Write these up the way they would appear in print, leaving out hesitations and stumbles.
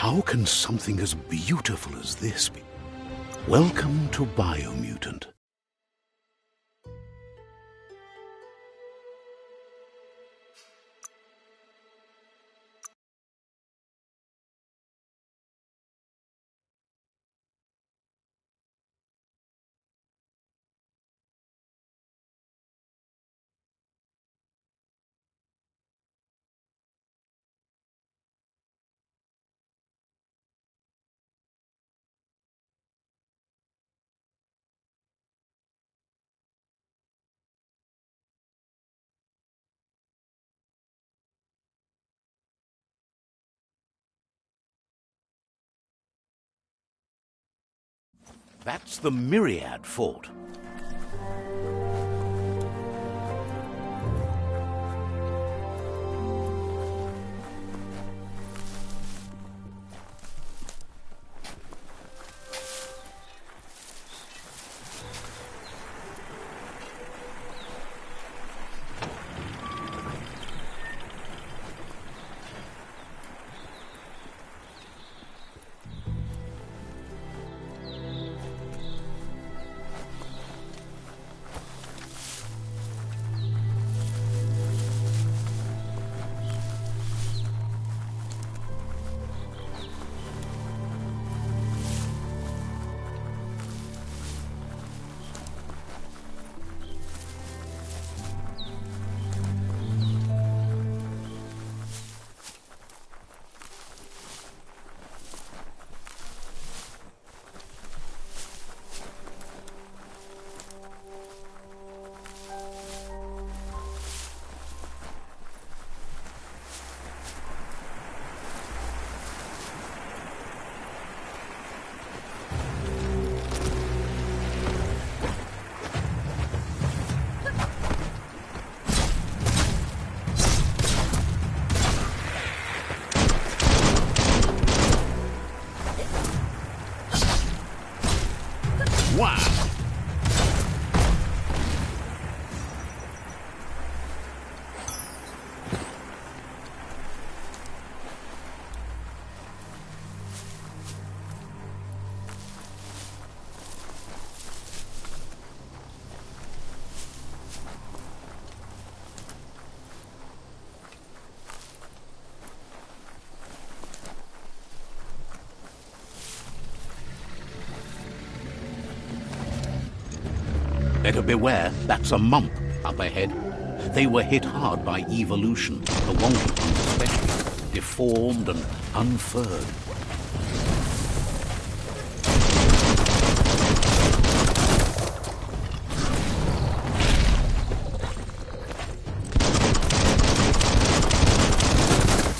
How can something as beautiful as this be? Welcome to Biomutant. That's the Myriad Fort. Wow! Better beware, that's a mump up ahead. They were hit hard by evolution, the wonky ones especially, deformed and unfurred.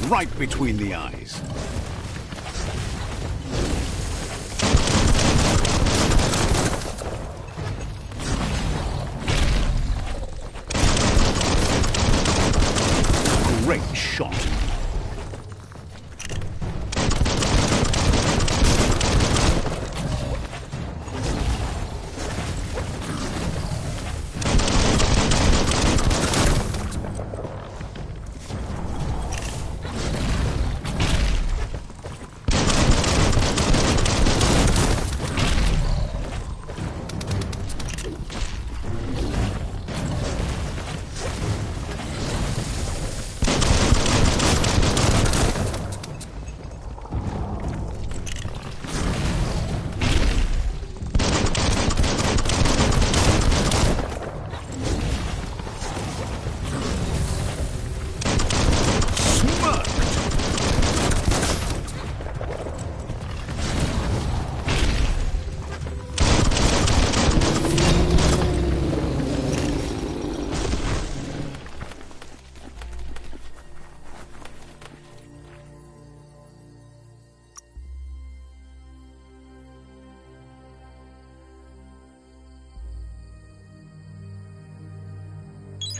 Right between the eyes. Great shot.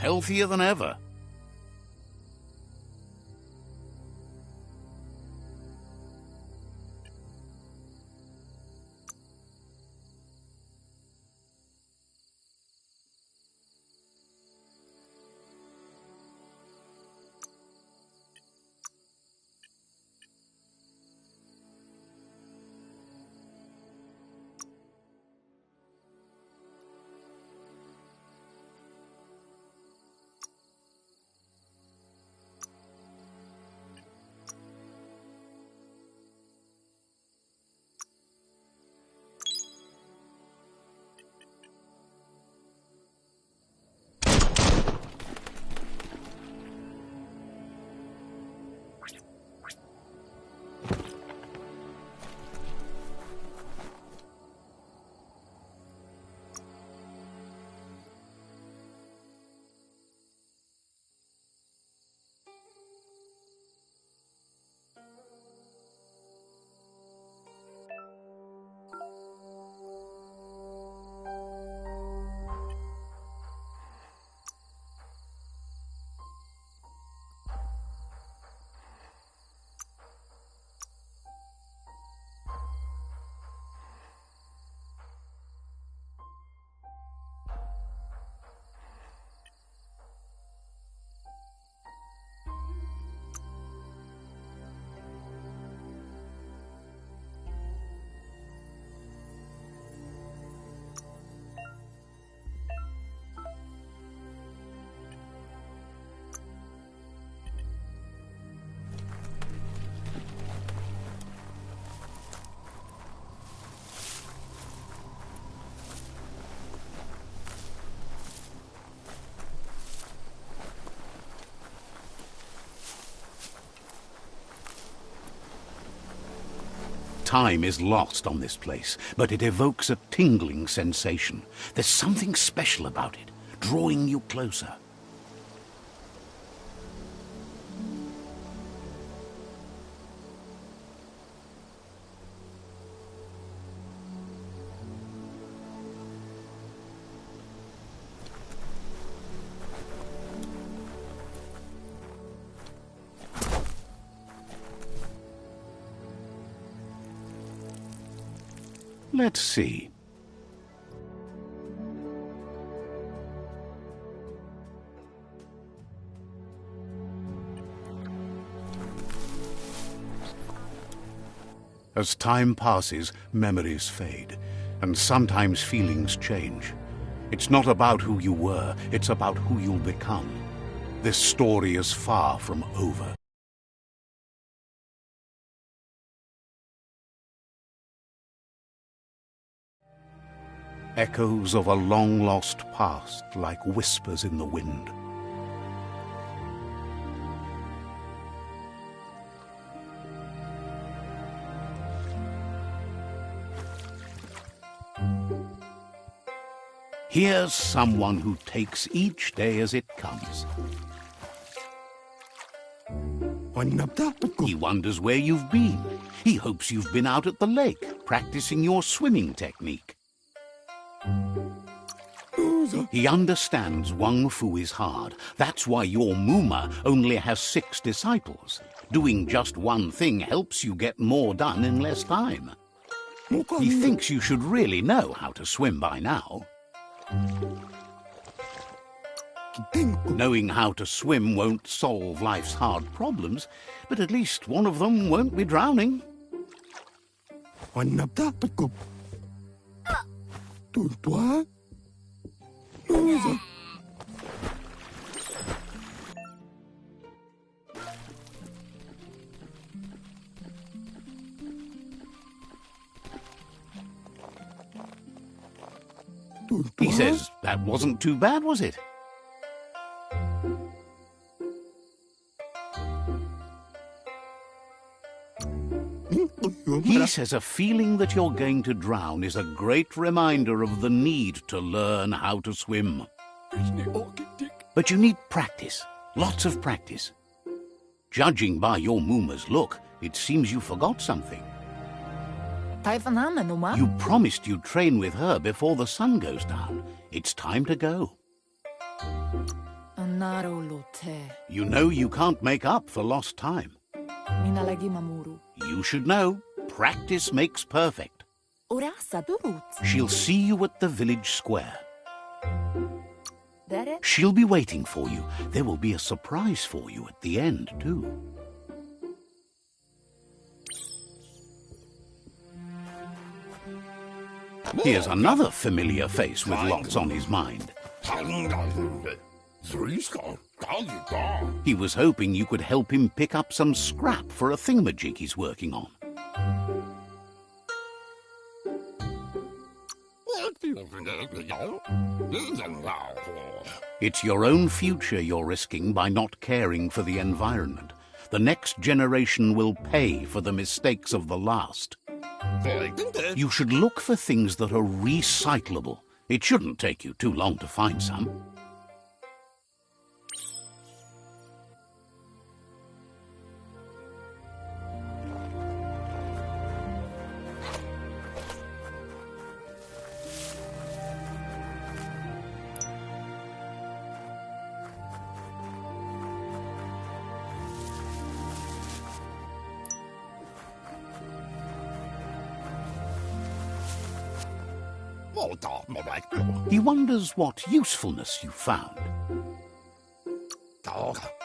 Healthier than ever. time is lost on this place, but it evokes a tingling sensation. There's something special about it, drawing you closer. Let's see. As time passes, memories fade, and sometimes feelings change. It's not about who you were, it's about who you'll become. This story is far from over. Echoes of a long-lost past, like whispers in the wind. Here's someone who takes each day as it comes. He wonders where you've been. He hopes you've been out at the lake, practicing your swimming technique. He understands Wung Fu is hard. That's why your Muma only has 6 disciples. Doing just one thing helps you get more done in less time. He thinks you should really know how to swim by now. Knowing how to swim won't solve life's hard problems, but at least one of them won't be drowning. He says, that wasn't too bad, was it? He says a feeling that you're going to drown is a great reminder of the need to learn how to swim. But you need practice, lots of practice. Judging by your Muma's look, it seems you forgot something. You promised you'd train with her before the sun goes down. It's time to go. You know you can't make up for lost time. You should know, practice makes perfect. She'll see you at the village square. She'll be waiting for you. There will be a surprise for you at the end, too. Here's another familiar face with lots on his mind. He was hoping you could help him pick up some scrap for a thingamajig he's working on. It's your own future you're risking by not caring for the environment. The next generation will pay for the mistakes of the last. You should look for things that are recyclable. It shouldn't take you too long to find some. He wonders what usefulness you found.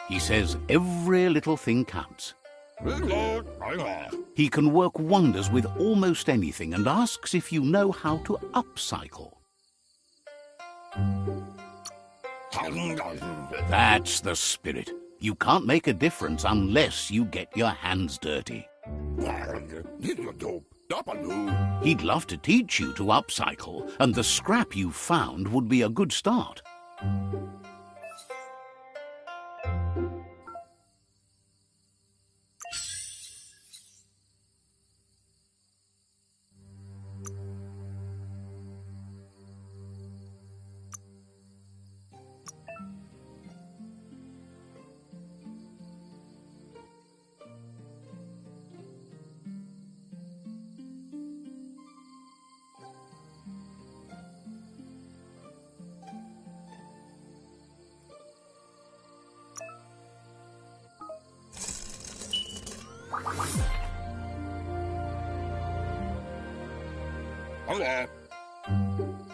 He says every little thing counts. He can work wonders with almost anything and asks if you know how to upcycle. That's the spirit. You can't make a difference unless you get your hands dirty. He'd love to teach you to upcycle, and the scrap you found would be a good start.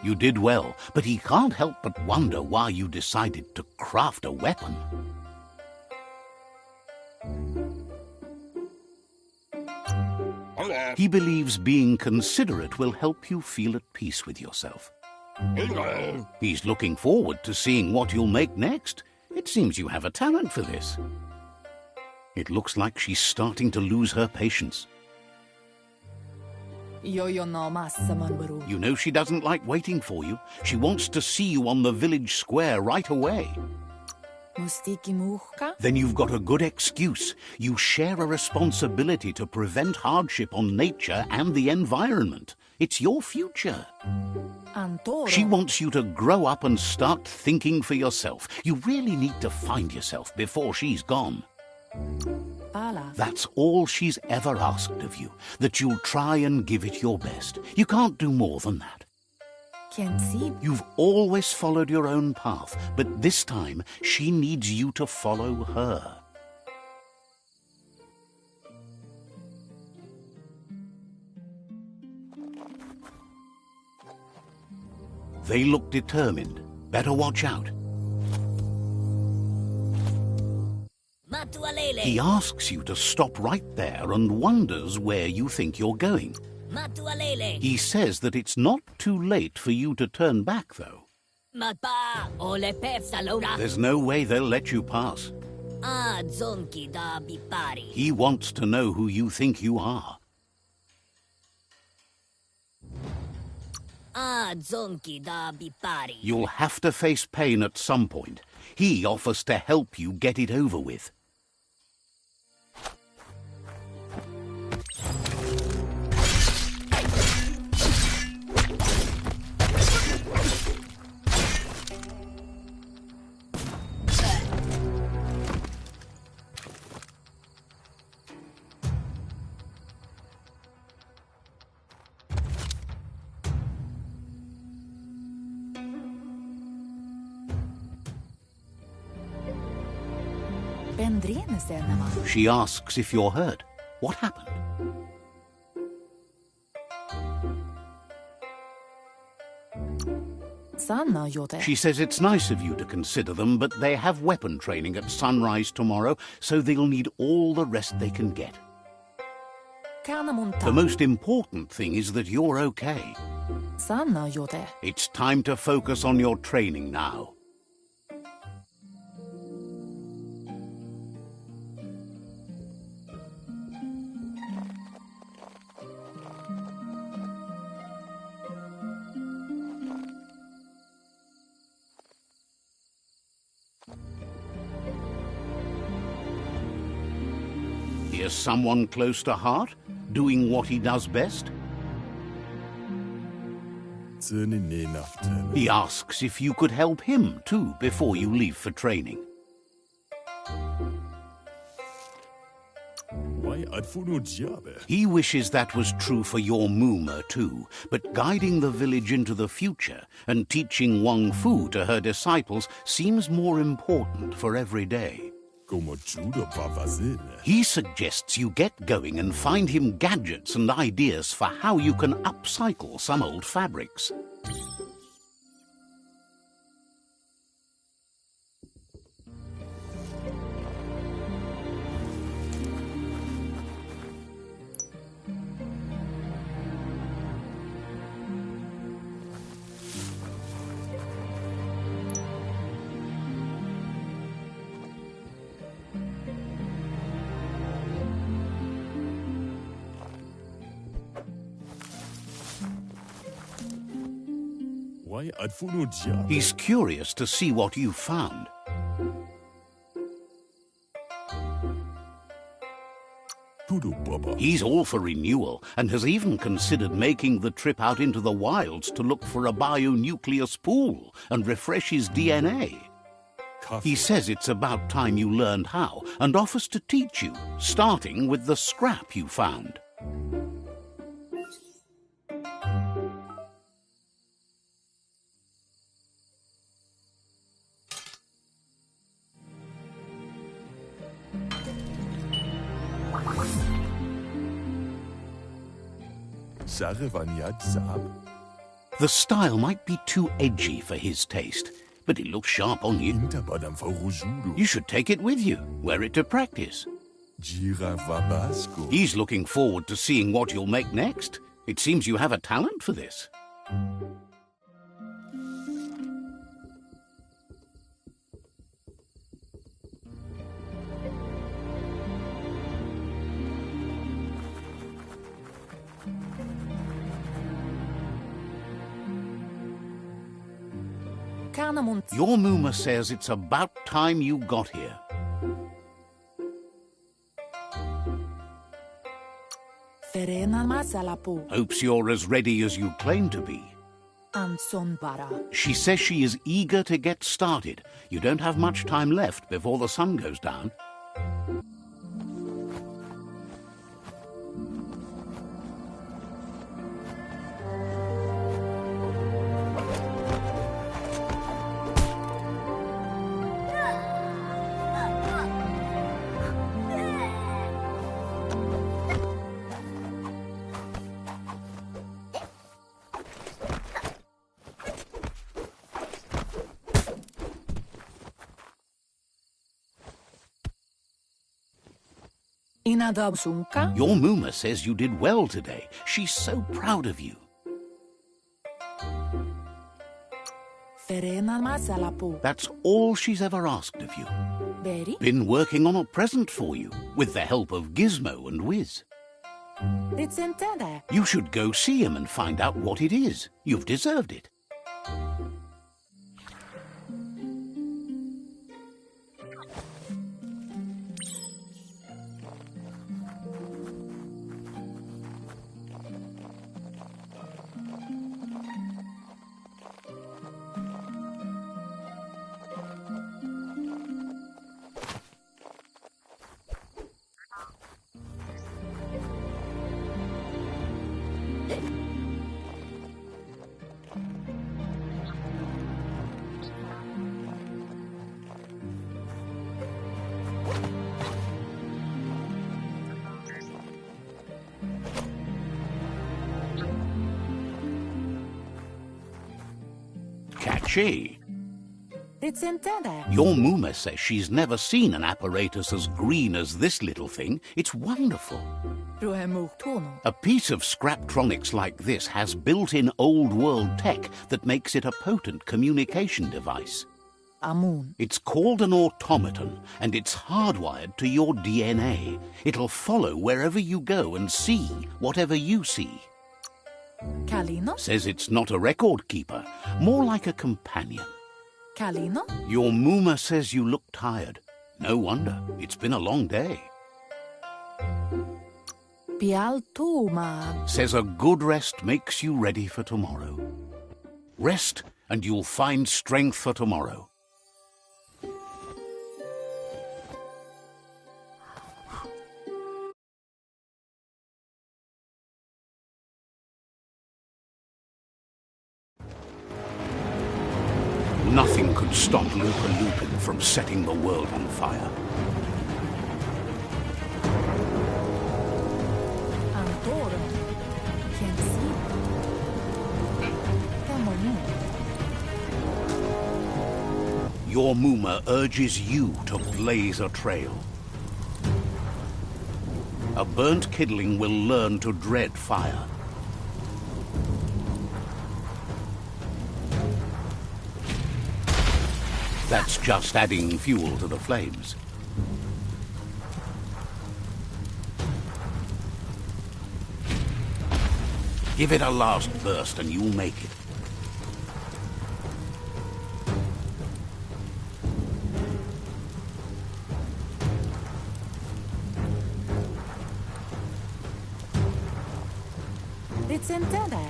You did well, but he can't help but wonder why you decided to craft a weapon. He believes being considerate will help you feel at peace with yourself. He's looking forward to seeing what you'll make next. It seems you have a talent for this. It looks like she's starting to lose her patience. You know she doesn't like waiting for you. She wants to see you on the village square right away. Then you've got a good excuse. You share a responsibility to prevent hardship on nature and the environment. It's your future. She wants you to grow up and start thinking for yourself. You really need to find yourself before she's gone. That's all she's ever asked of you, that you'll try and give it your best. You can't do more than that. You've always followed your own path, but this time she needs you to follow her. They look determined. Better watch out. He asks you to stop right there and wonders where you think you're going. He says that it's not too late for you to turn back, though. There's no way they'll let you pass. He wants to know who you think you are. You'll have to face pain at some point. He offers to help you get it over with. She asks if you're hurt. What happened? She says it's nice of you to consider them, but they have weapon training at sunrise tomorrow, so they'll need all the rest they can get. The most important thing is that you're okay. It's time to focus on your training now. Here's someone close to heart, doing what he does best. He asks if you could help him, too, before you leave for training. He wishes that was true for your Moomer, too, but guiding the village into the future and teaching Wang Fu to her disciples seems more important for every day. He suggests you get going and find him gadgets and ideas for how you can upcycle some old fabrics. He's curious to see what you've found. He's all for renewal and has even considered making the trip out into the wilds to look for a bionucleus pool and refresh his DNA. He says it's about time you learned how and offers to teach you, starting with the scrap you found. The style might be too edgy for his taste, but it looks sharp on you. You should take it with you, wear it to practice. He's looking forward to seeing what you'll make next. It seems you have a talent for this. Your Muma says it's about time you got here. Hopes you're as ready as you claim to be. She says she is eager to get started. You don't have much time left before the sun goes down. Your Muma says you did well today. She's so proud of you. That's all she's ever asked of you. Been working on a present for you, with the help of Gizmo and Wiz. You should go see him and find out what it is. You've deserved it. Catchy. Your Muma says she's never seen an apparatus as green as this little thing. It's wonderful. A piece of Scraptronics like this has built-in old-world tech that makes it a potent communication device. It's called an automaton, and it's hardwired to your DNA. It'll follow wherever you go and see whatever you see. Says it's not a record keeper, more like a companion. Your Muma says you look tired. No wonder. It's been a long day. Says a good rest makes you ready for tomorrow. Rest and you'll find strength for tomorrow. Nothing could stop Lupin from setting the world on fire. Your Muma urges you to blaze a trail. A burnt kidling will learn to dread fire. That's just adding fuel to the flames. Give it a last burst and you'll make it.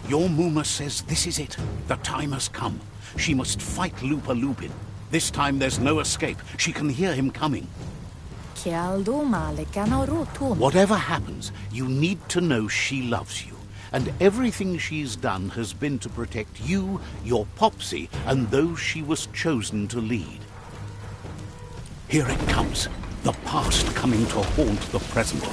Your Muma says this is it. The time has come. She must fight Lupin. This time there's no escape. She can hear him coming. Whatever happens, you need to know she loves you. And everything she's done has been to protect you, your Popsy, and those she was chosen to lead. Here it comes. The past coming to haunt the present.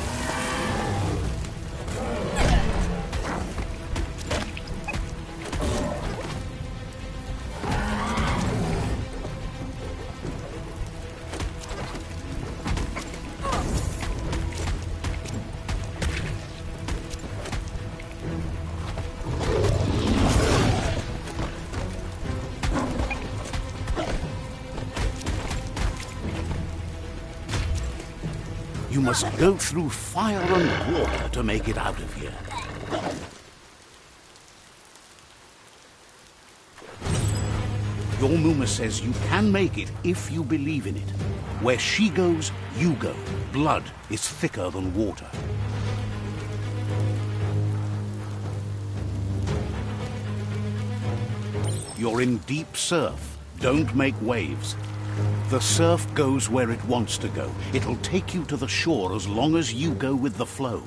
You must go through fire and water to make it out of here. Your Muma says you can make it if you believe in it. Where she goes, you go. Blood is thicker than water. You're in deep surf. Don't make waves. The surf goes where it wants to go. It'll take you to the shore as long as you go with the flow.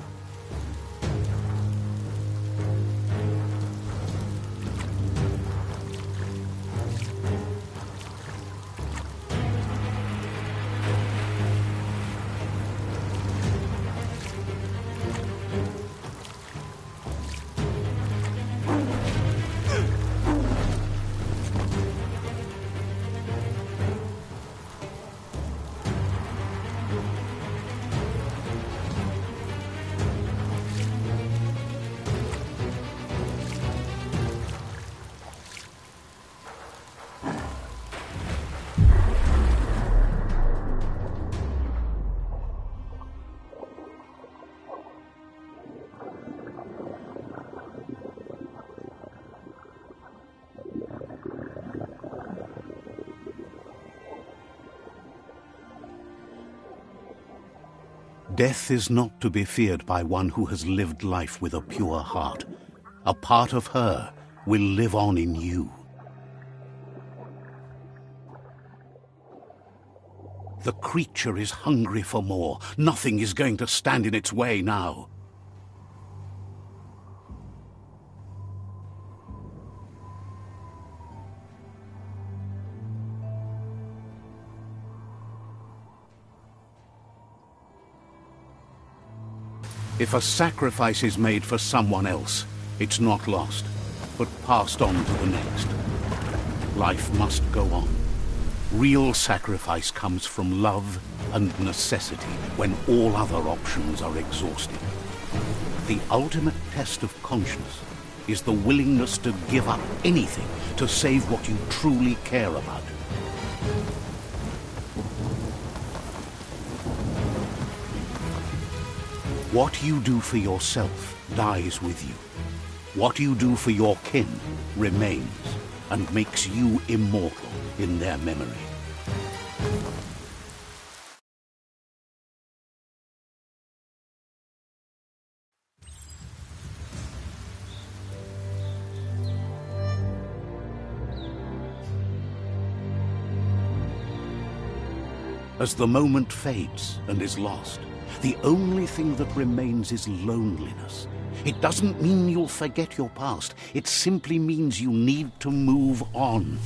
Death is not to be feared by one who has lived life with a pure heart. A part of her will live on in you. The creature is hungry for more. Nothing is going to stand in its way now. If a sacrifice is made for someone else, it's not lost, but passed on to the next. Life must go on. Real sacrifice comes from love and necessity when all other options are exhausted. The ultimate test of conscience is the willingness to give up anything to save what you truly care about. What you do for yourself dies with you. What you do for your kin remains and makes you immortal in their memory. As the moment fades and is lost, the only thing that remains is loneliness. It doesn't mean you'll forget your past. It simply means you need to move on.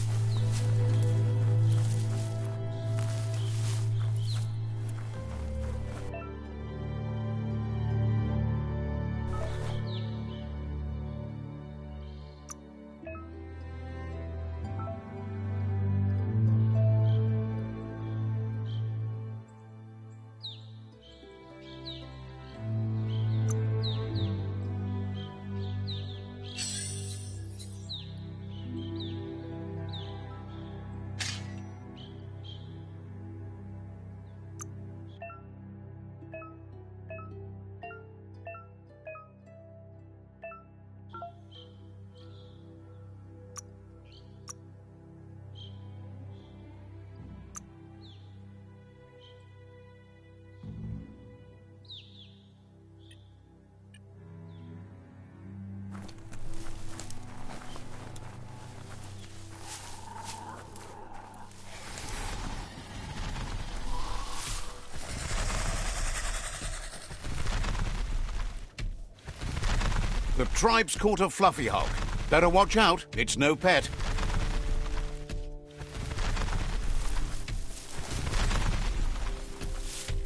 The tribe's caught a fluffy hulk. Better watch out, it's no pet.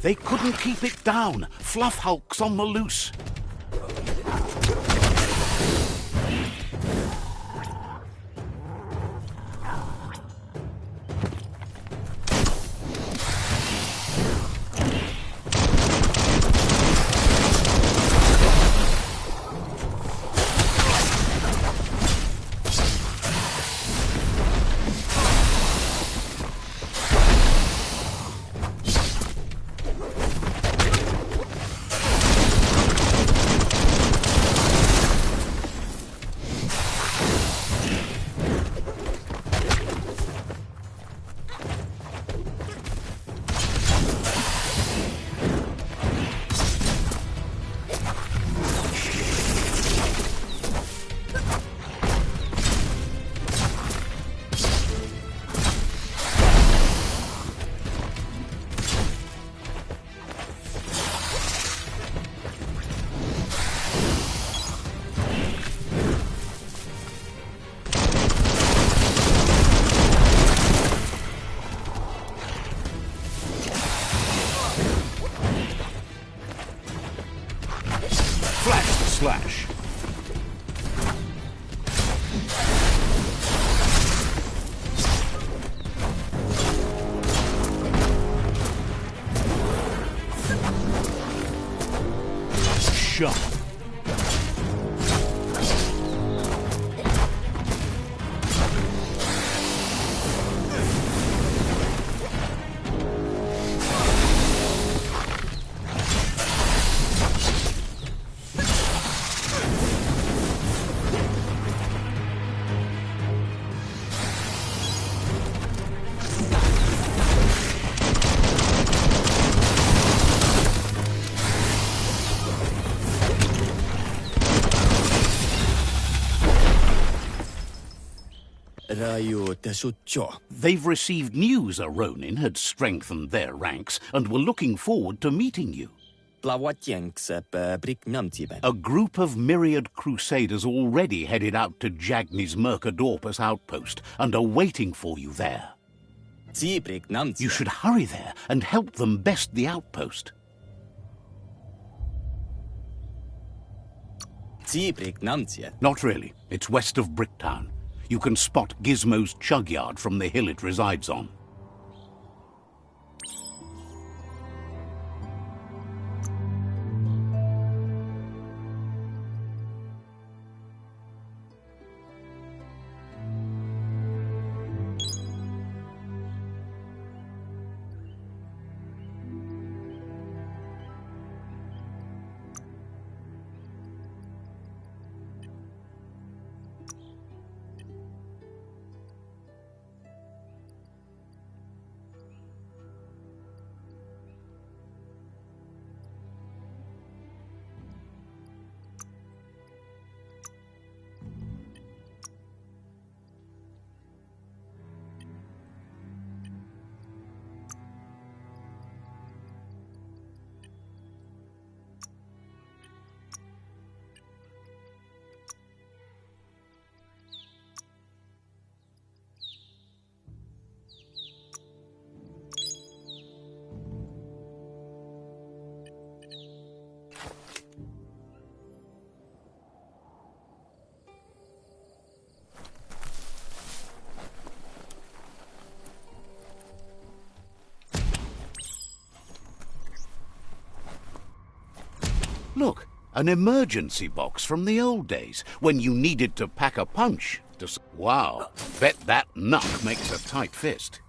They couldn't keep it down. Fluff hulk's on the loose. Rayo tesutjo. They've received news a Ronin had strengthened their ranks and were looking forward to meeting you. A group of myriad crusaders already headed out to Jagni's Mercadorpus outpost and are waiting for you there. You should hurry there and help them best the outpost. Not really. It's west of Bricktown. You can spot Gizmo's chug yard from the hill it resides on. Look, an emergency box from the old days, when you needed to pack a punch. Wow, bet that knuck makes a tight fist.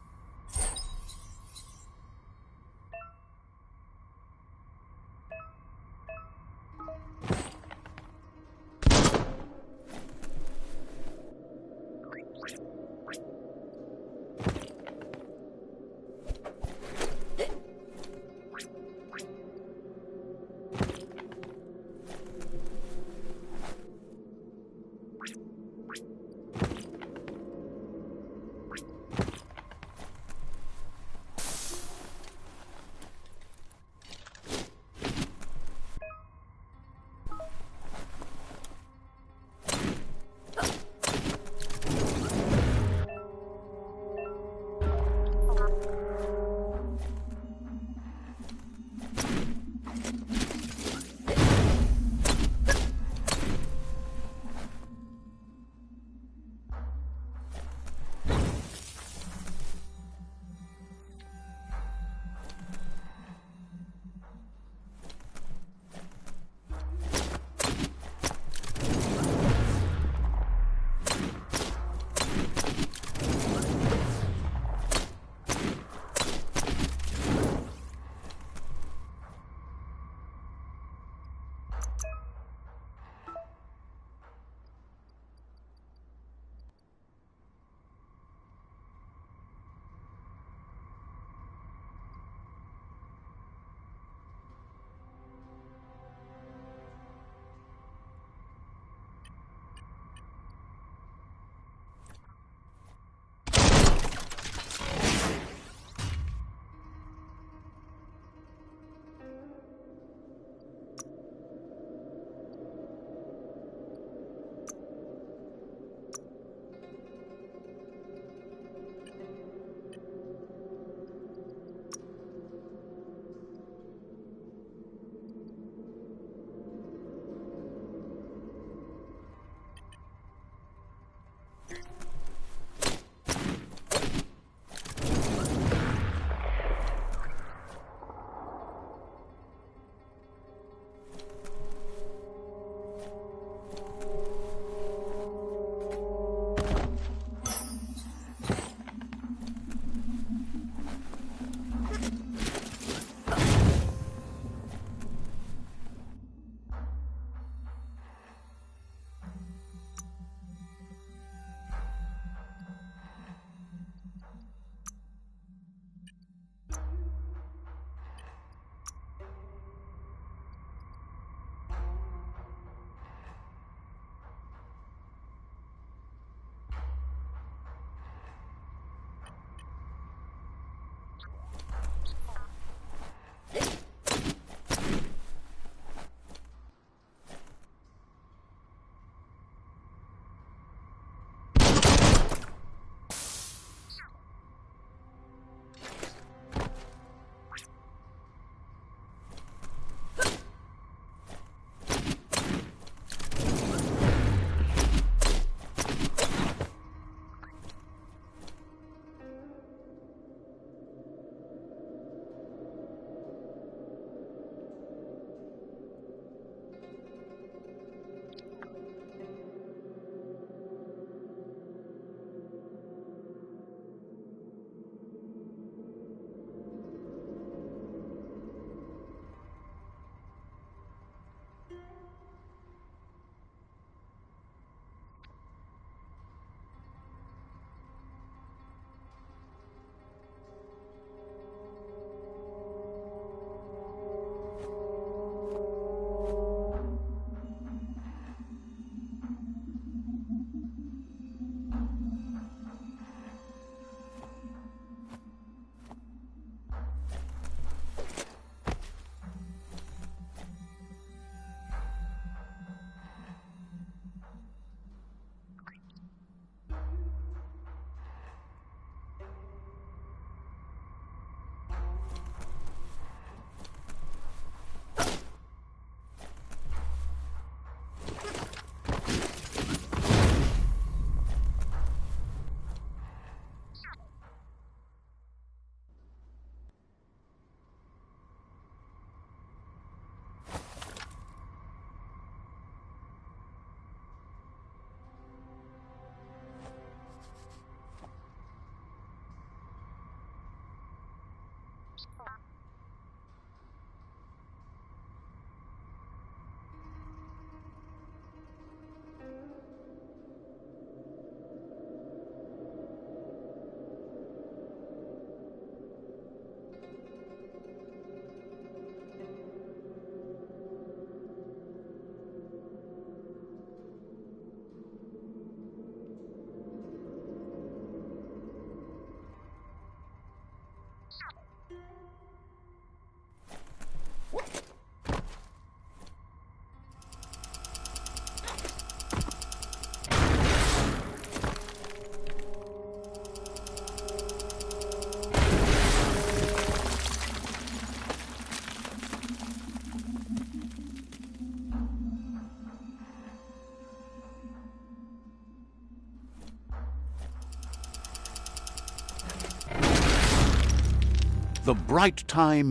The bright time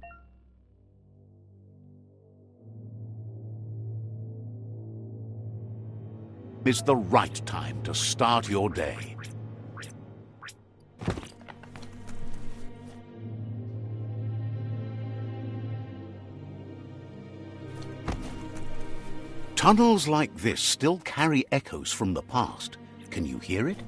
is the right time to start your day. Tunnels like this still carry echoes from the past. Can you hear it?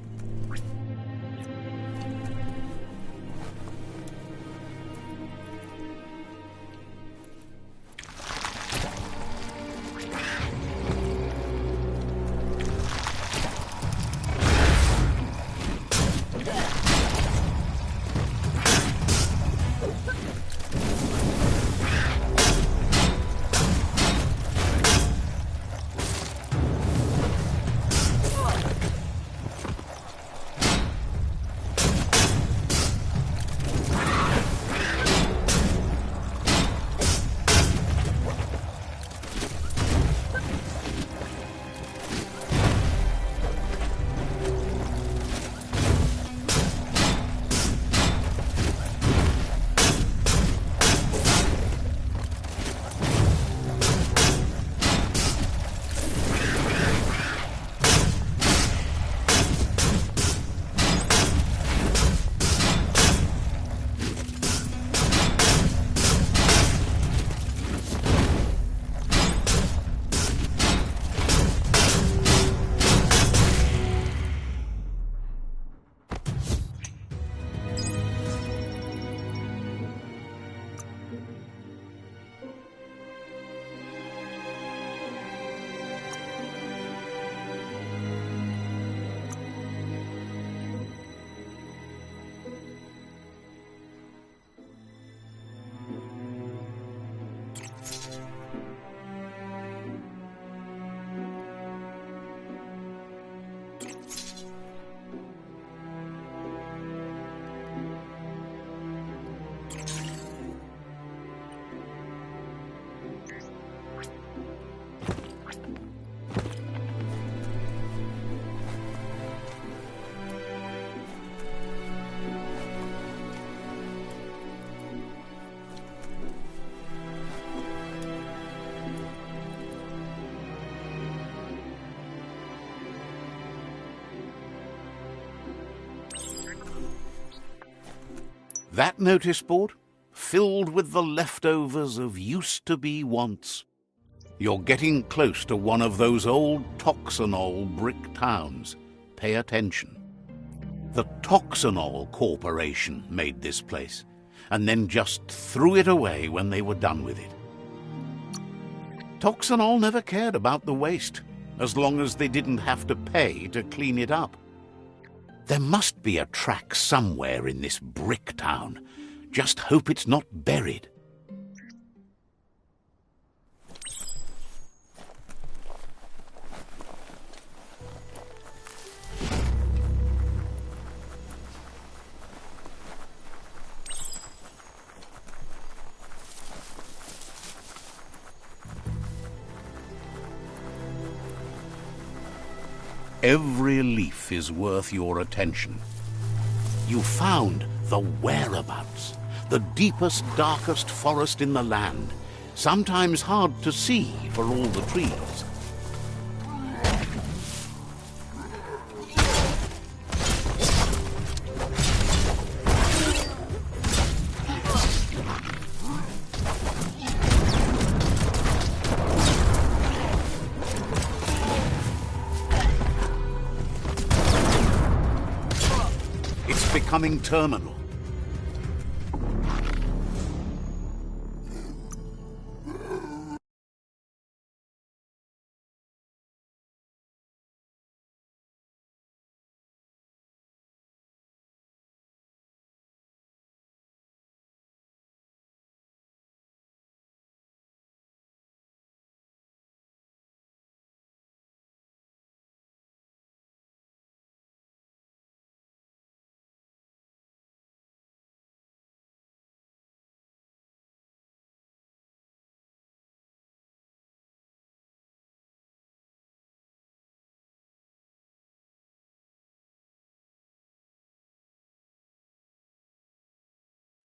That notice board, filled with the leftovers of used-to-be wants. You're getting close to one of those old Toxanol brick towns. Pay attention. The Toxanol Corporation made this place, and then just threw it away when they were done with it. Toxanol never cared about the waste, as long as they didn't have to pay to clean it up. There must be a track somewhere in this brick town. Just hope it's not buried. Every leaf is worth your attention. You found the whereabouts, the deepest, darkest forest in the land, sometimes hard to see for all the trees. Becoming terminal.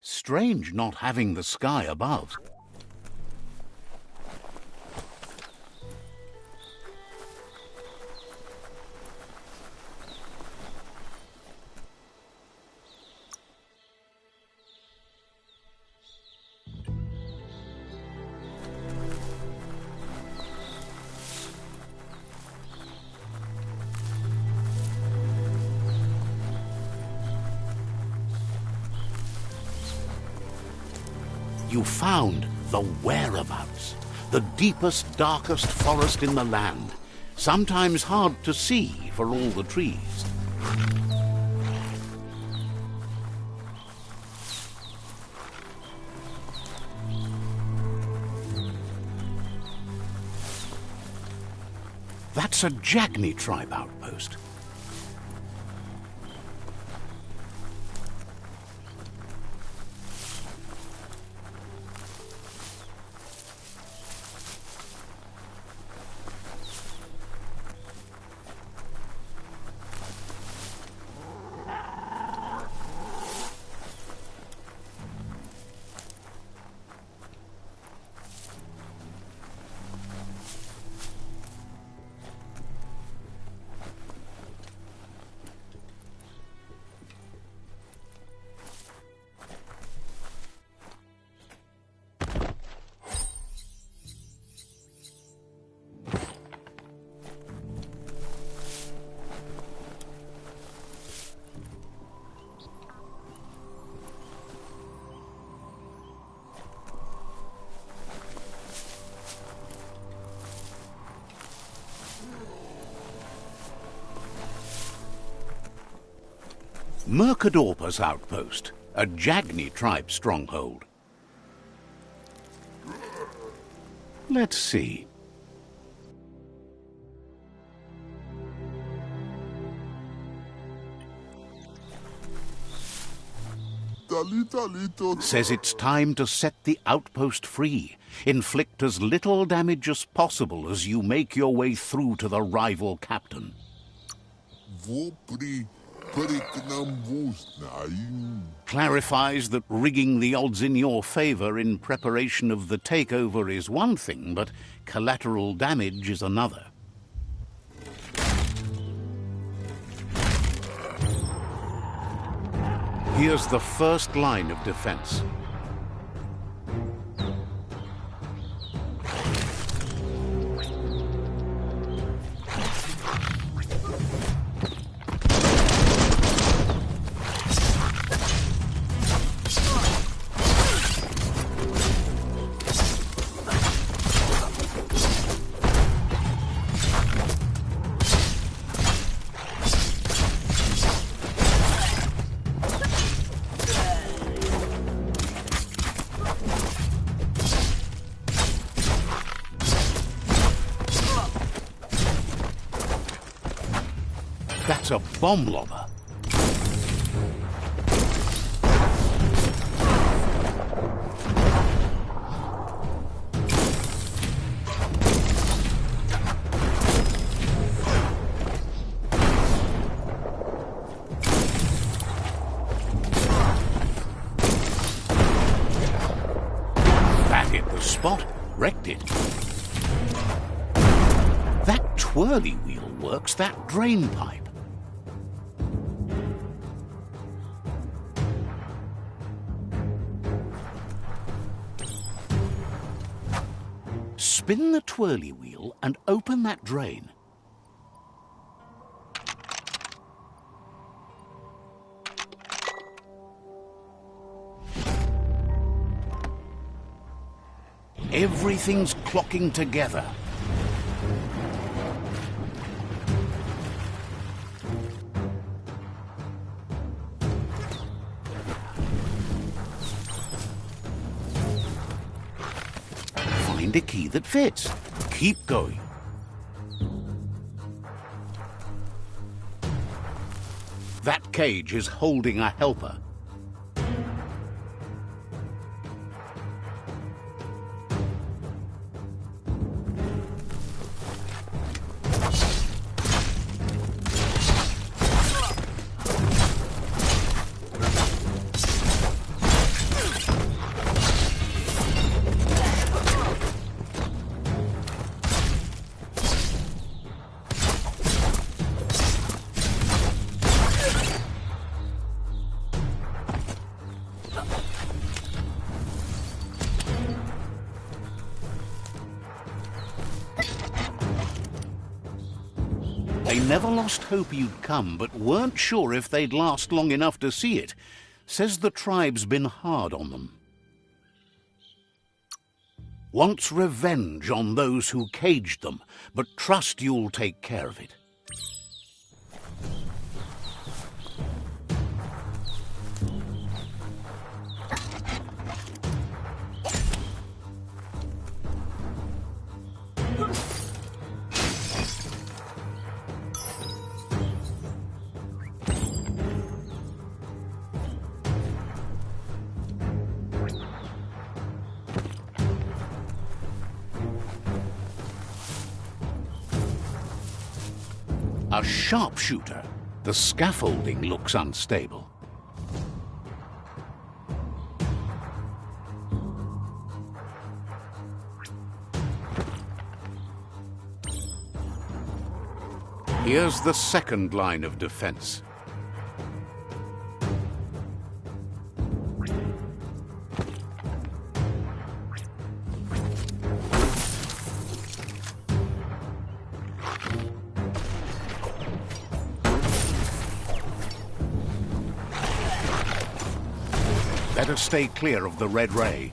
Strange not having the sky above. You found the whereabouts, the deepest, darkest forest in the land, sometimes hard to see for all the trees. That's a Jagni tribe outpost. Mercadorpa's outpost, a Jagni tribe stronghold. Let's see. Says it's time to set the outpost free. Inflict as little damage as possible as you make your way through to the rival captain. Clarifies that rigging the odds in your favor in preparation of the takeover is one thing, but collateral damage is another. Here's the first line of defense. That's a bomb lobber. That hit the spot, wrecked it. That twirly wheel works that drain pipe. Spin the twirly wheel and open that drain. Everything's clocking together. Find a key that fits. Keep going. That cage is holding a helper. never lost hope you'd come, but weren't sure if they'd last long enough to see it. Says the tribe's been hard on them. Wants revenge on those who caged them, but trust you'll take care of it. A sharpshooter. The scaffolding looks unstable. Here's the second line of defense. Better stay clear of the red ray.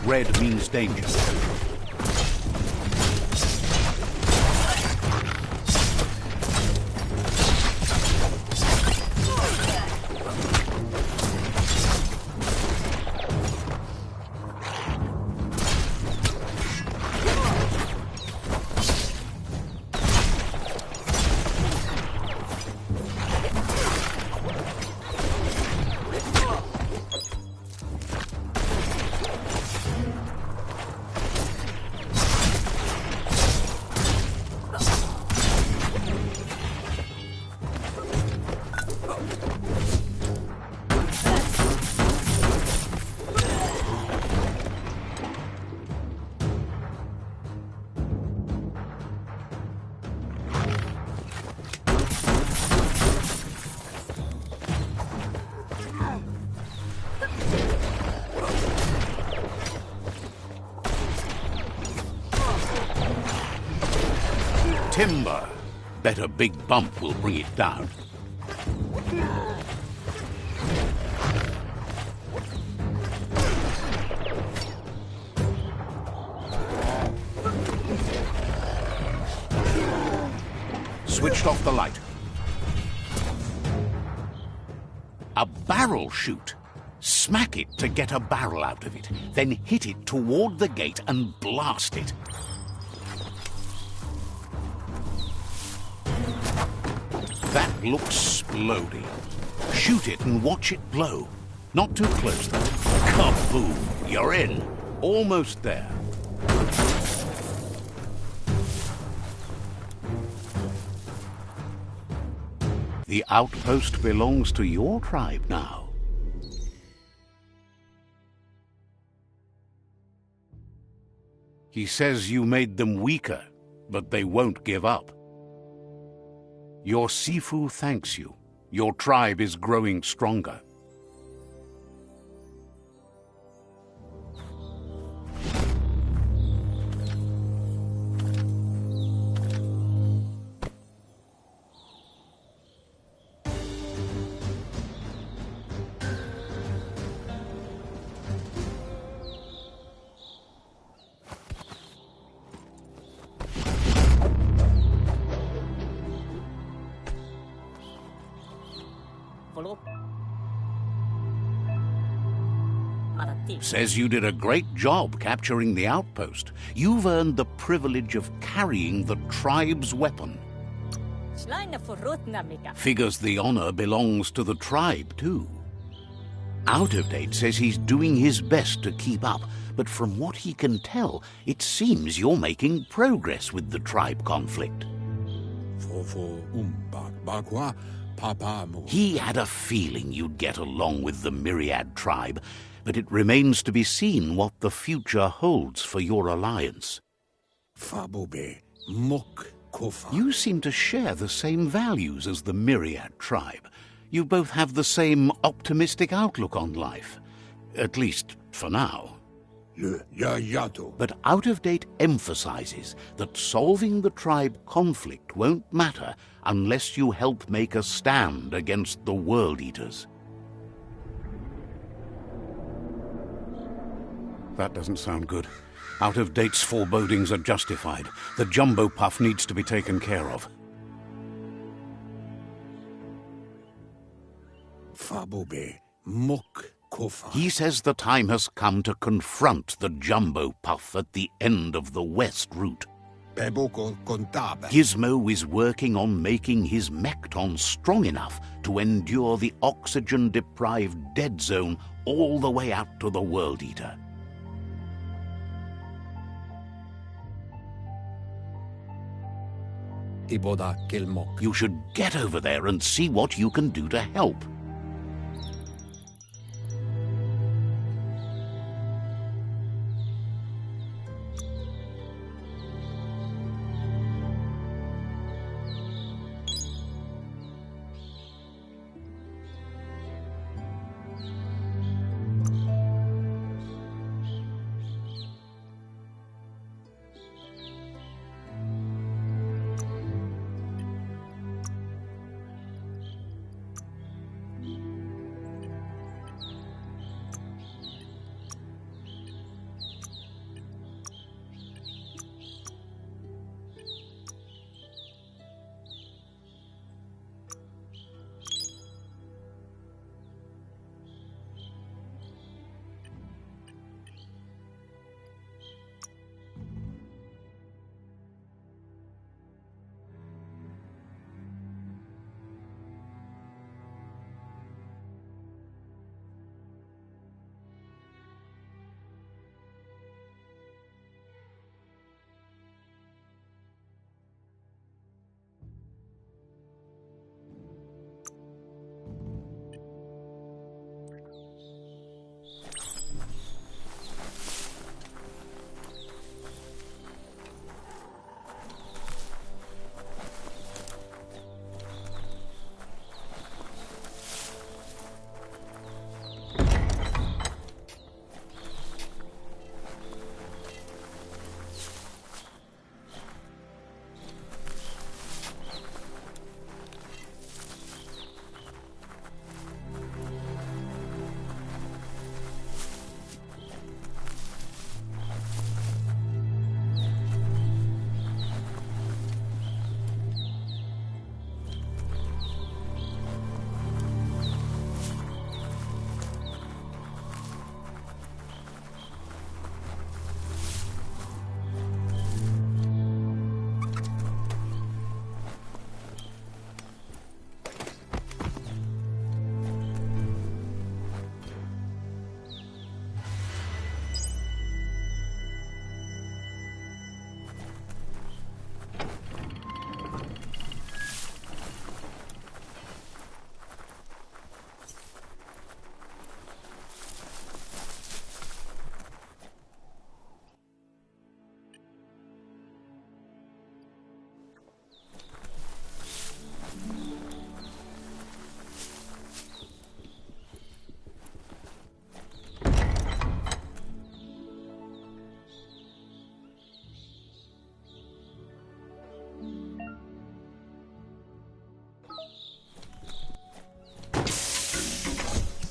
Red means danger. Timber. Bet a big bump will bring it down. Switched off the light. A barrel shoot. Smack it to get a barrel out of it, then hit it toward the gate and blast it. That looks splody. Shoot it and watch it blow. Not too close though. Kaboom! You're in. Almost there. The outpost belongs to your tribe now. He says you made them weaker, but they won't give up. Your Sifu thanks you. Your tribe is growing stronger. Says you did a great job capturing the outpost. You've earned the privilege of carrying the tribe's weapon. Figures the honor belongs to the tribe, too. Out of Date says he's doing his best to keep up, but from what he can tell, it seems you're making progress with the tribe conflict. He had a feeling you'd get along with the Myriad tribe, but it remains to be seen what the future holds for your alliance. You seem to share the same values as the Myriad tribe. You both have the same optimistic outlook on life. At least, for now. But Out-of-Date emphasizes that solving the tribe conflict won't matter unless you help make a stand against the World Eaters. That doesn't sound good. Out-of-Date's forebodings are justified. The Jumbo Puff needs to be taken care of. He says the time has come to confront the Jumbo Puff at the end of the West Route. Gizmo is working on making his Mekton strong enough to endure the oxygen-deprived dead zone all the way out to the World Eater. You should get over there and see what you can do to help.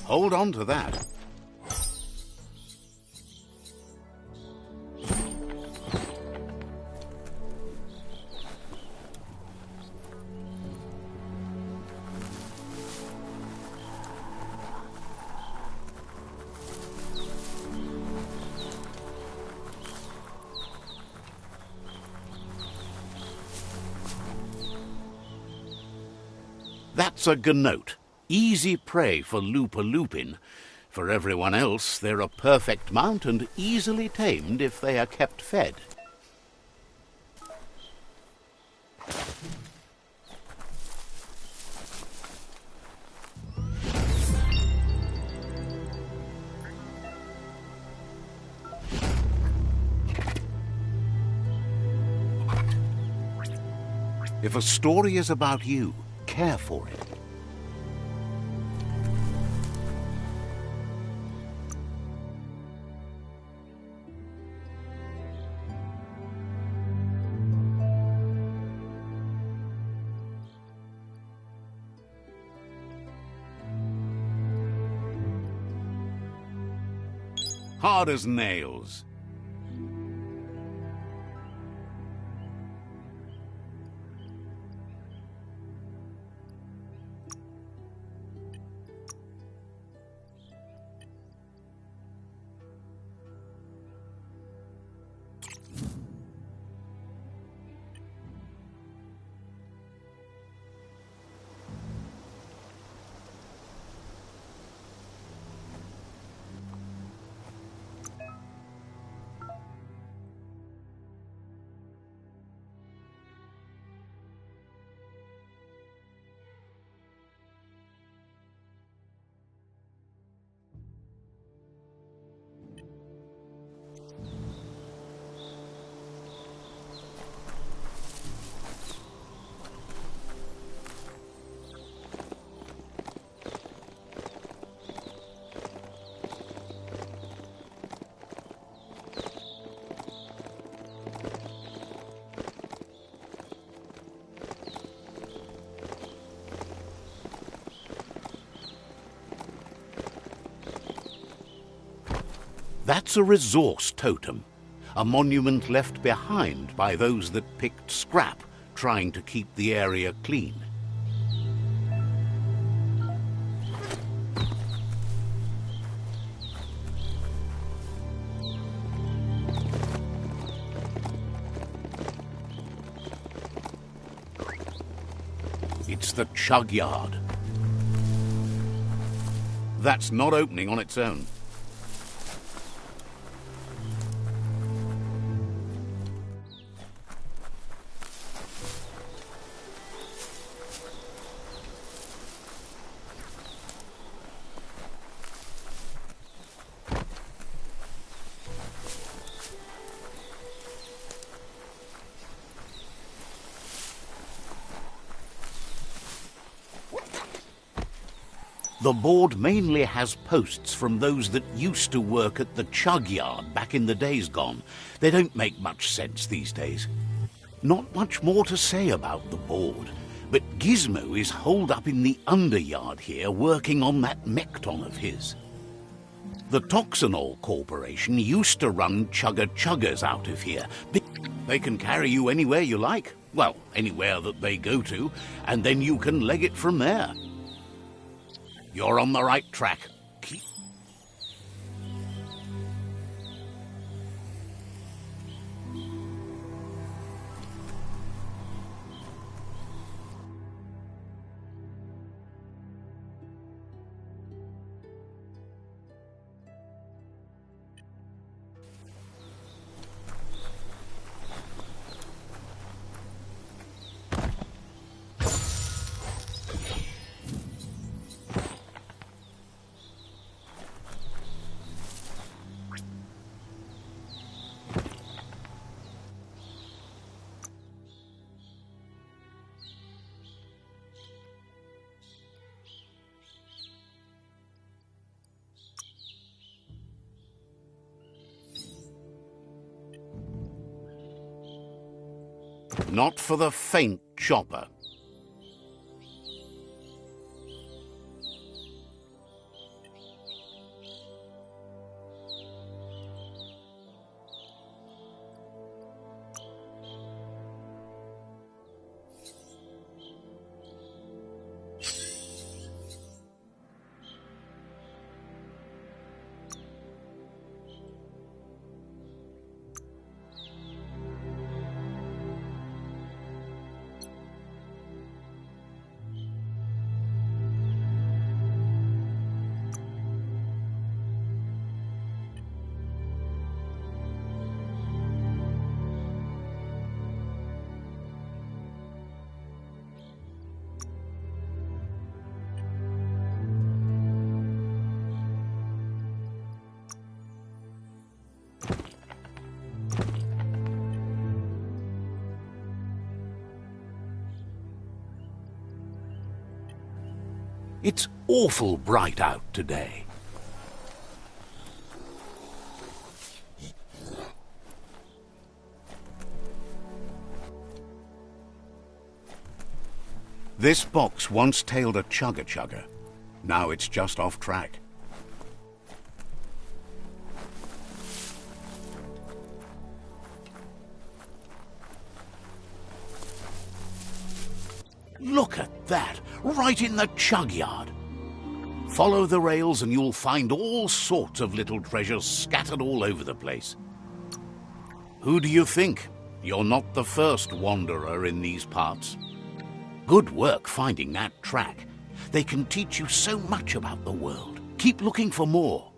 Hold on to that. That's a gnote. Easy prey for Loopalupin. For everyone else, they're a perfect mount and easily tamed if they are kept fed. If a story is about you, care for it. hard as nails. That's a resource totem, a monument left behind by those that picked scrap, trying to keep the area clean. It's the chug yard. That's not opening on its own. The board mainly has posts from those that used to work at the chug yard back in the days gone. They don't make much sense these days. Not much more to say about the board, but Gizmo is holed up in the underyard here working on that Mekton of his. The Toxanol Corporation used to run chugger-chuggers out of here. They can carry you anywhere you like. Well, anywhere that they go to, and then you can leg it from there. You're on the right track. Not for the faint, Chopper. It's awful bright out today. This box once tailed a chugger-chugger. Now it's just off track. Look at that, right in the chug yard. Follow the rails and you'll find all sorts of little treasures scattered all over the place. Who do you think? You're not the first wanderer in these parts. Good work finding that track. They can teach you so much about the world. Keep looking for more.